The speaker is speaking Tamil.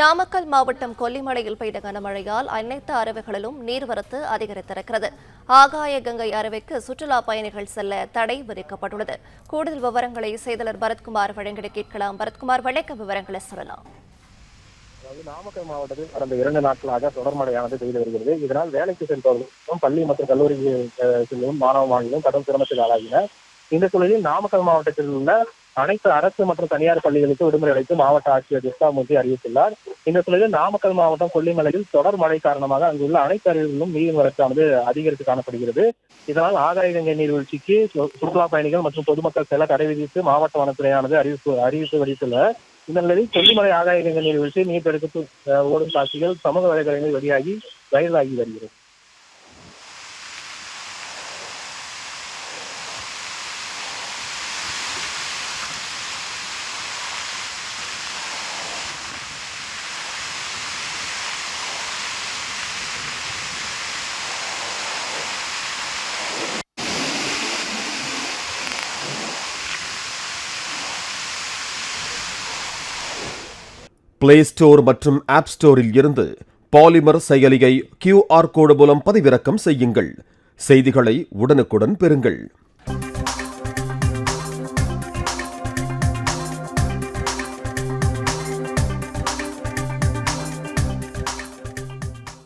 நாமக்கல் மாவட்டம் கொல்லிமலையில் பெய்த கனமழையால் அனைத்து அருவிகளிலும் நீர்வரத்து அதிகரித்திருக்கிறது. ஆகாய கங்கை அருவிக்கு சுற்றுலா பயணிகள் செல்ல தடை விதிக்கப்பட்டுள்ளது. கூடுதல் விவரங்களை செய்தியாளர் பரத்குமார் வழங்கிட கேட்கலாம். பரத்குமார், வணக்க விவரங்களை சொல்லலாம். நாமக்கல் மாவட்டத்தில் கடந்த 2 நாட்களாக தொடர் மழையானது பெய்து வருகிறது. இதனால் வேலைக்கு சென்றவர்களும் பள்ளி மற்றும் கல்லூரி செல்லும் மாணவ மாணவிகளும் கடும் சிரமத்தில் ஆளாகினர். இந்த சூழலில் நாமக்கல் மாவட்டத்தில் உள்ள அனைத்து அரசு மற்றும் தனியார் பள்ளிகளுக்கு விடுமுறை அளித்து மாவட்ட ஆட்சியர் தட்சிணாமூர்த்தி அறிவித்துள்ளார். இந்த சூழலில் நாமக்கல் மாவட்டம் கொல்லிமலையில் தொடர் மழை காரணமாக அங்குள்ள அனைத்து அருவிகளிலும் நீர் வரத்தானது அதிகரித்து காணப்படுகிறது. இதனால் ஆகாய கங்கை நீர்வீழ்ச்சிக்கு சுற்றுலா பயணிகள் மற்றும் பொதுமக்கள் செல்ல தடை விதித்து மாவட்ட வனத்துறையானது அறிவிப்பு வெளியிட்டுள்ளது. இந்த நிலையில் கொல்லிமலை ஆகாய கங்கை நீர்வீழ்ச்சி நீர்த்தடுப்பு ஓடும் காட்சிகள் சமூக வலைதளங்களில் வெளியாகி வைரலாகி வருகிறது. பிளே ஸ்டோர் மற்றும் ஆப் ஸ்டோரில் இருந்து பாலிமர் செயலியை QR கோடு மூலம் பதிவிறக்கம் செய்யுங்கள். செய்திகளை உடனுக்குடன் பெறுங்கள்.